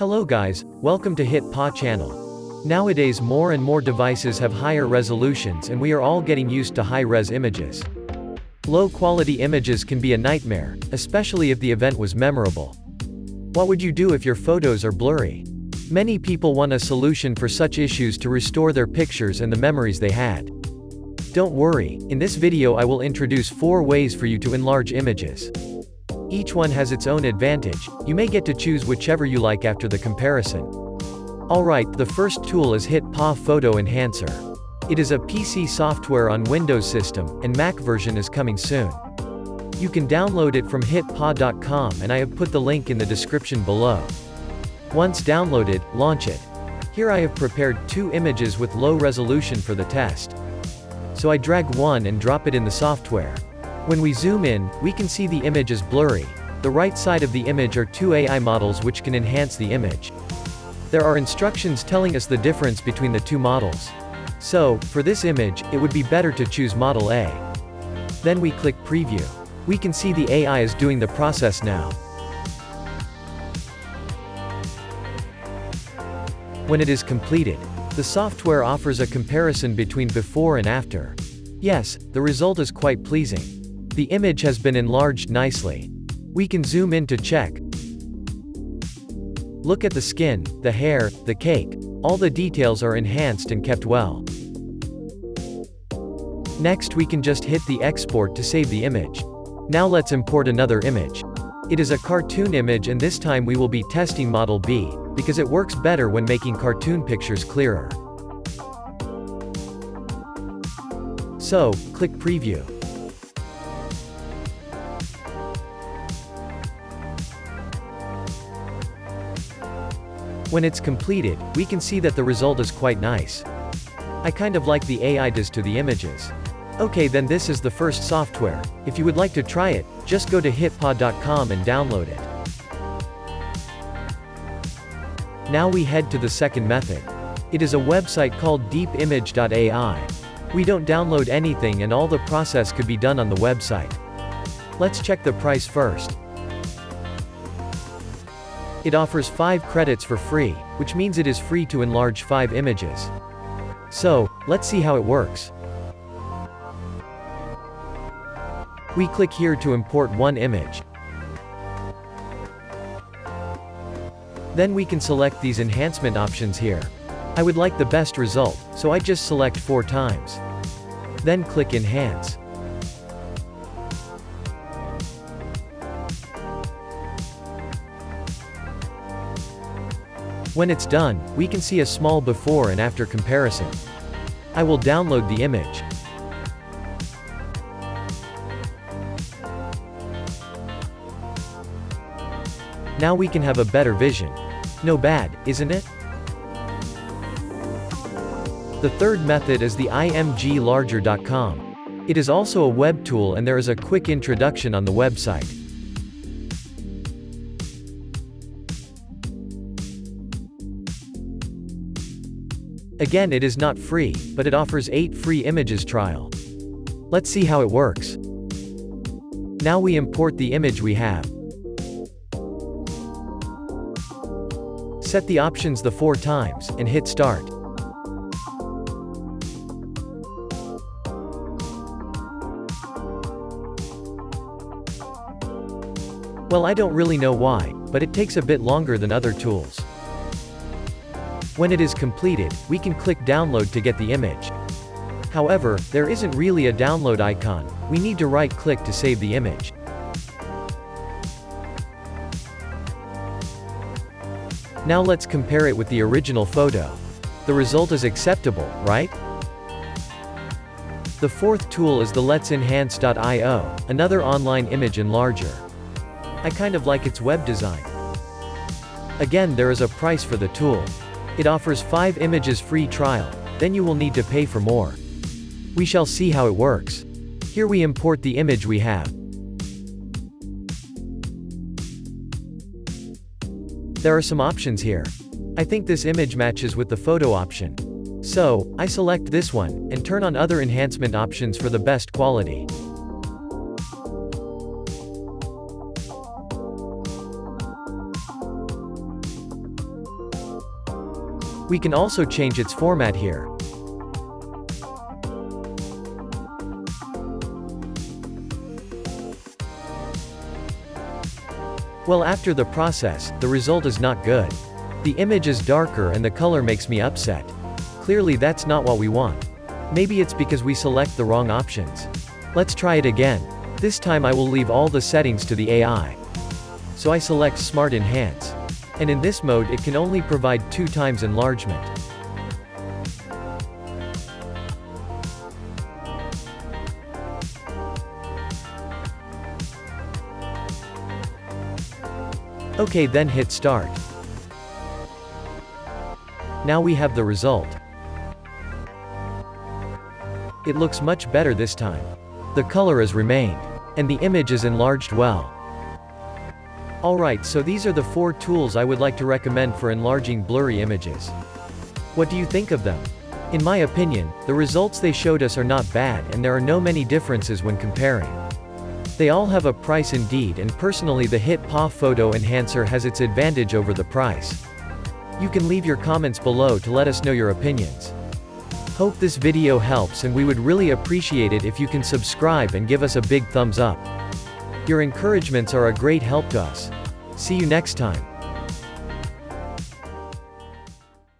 Hello guys, welcome to HitPaw channel. Nowadays more and more devices have higher resolutions and we are all getting used to high-res images. Low-quality images can be a nightmare, especially if the event was memorable. What would you do if your photos are blurry? Many people want a solution for such issues to restore their pictures and the memories they had. Don't worry, in this video I will introduce 4 ways for you to enlarge images. Each one has its own advantage, you may get to choose whichever you like after the comparison. Alright, the first tool is HitPaw Photo Enhancer. It is a PC software on Windows system, and Mac version is coming soon. You can download it from hitpaw.com and I have put the link in the description below. Once downloaded, launch it. Here I have prepared 2 images with low resolution for the test. So I drag one and drop it in the software. When we zoom in, we can see the image is blurry. The right side of the image are 2 AI models which can enhance the image. There are instructions telling us the difference between the 2 models. So, for this image, it would be better to choose Model A. Then we click Preview. We can see the AI is doing the process now. When it is completed, the software offers a comparison between before and after. Yes, the result is quite pleasing. The image has been enlarged nicely. We can zoom in to check. Look at the skin, the hair, the cake. All the details are enhanced and kept well. Next we can just hit the export to save the image. Now let's import another image. It is a cartoon image and this time we will be testing Model B, because it works better when making cartoon pictures clearer. So, click Preview. When it's completed, we can see that the result is quite nice. I kind of like the AI does to the images. Okay, then this is the first software. If you would like to try it, just go to hitpaw.com and download it. Now we head to the second method. It is a website called DeepImage.ai. We don't download anything and all the process could be done on the website. Let's check the price first. It offers 5 credits for free, which means it is free to enlarge 5 images. So, let's see how it works. We click here to import one image. Then we can select these enhancement options here. I would like the best result, so I just select 4 times. Then click Enhance. When it's done, we can see a small before and after comparison. I will download the image. Now we can have a better vision. No bad, isn't it? The third method is the Enlarger.com. It is also a web tool and there is a quick introduction on the website. Again, it is not free, but it offers 8 free images trial. Let's see how it works. Now we import the image we have. Set the options the 4 times, and hit Start. Well, I don't really know why, but it takes a bit longer than other tools. When it is completed, we can click Download to get the image. However, there isn't really a download icon, we need to right-click to save the image. Now let's compare it with the original photo. The result is acceptable, right? The fourth tool is the let'senhance.io, another online image enlarger. I kind of like its web design. Again, there is a price for the tool. It offers 5 images free trial, then you will need to pay for more. We shall see how it works. Here we import the image we have. There are some options here. I think this image matches with the photo option. So, I select this one, and turn on other enhancement options for the best quality. We can also change its format here. Well, after the process, the result is not good. The image is darker and the color makes me upset. Clearly that's not what we want. Maybe it's because we select the wrong options. Let's try it again. This time I will leave all the settings to the AI. So I select Smart Enhance. And in this mode it can only provide 2 times enlargement. Okay, then hit Start. Now we have the result. It looks much better this time. The color has remained. And the image is enlarged well. Alright, so these are the 4 tools I would like to recommend for enlarging blurry images. What do you think of them? In my opinion, the results they showed us are not bad and there are no many differences when comparing. They all have a price indeed, and personally the HitPaw photo enhancer has its advantage over the price. You can leave your comments below to let us know your opinions. Hope this video helps, and we would really appreciate it if you can subscribe and give us a big thumbs up. Your encouragements are a great help to us. See you next time.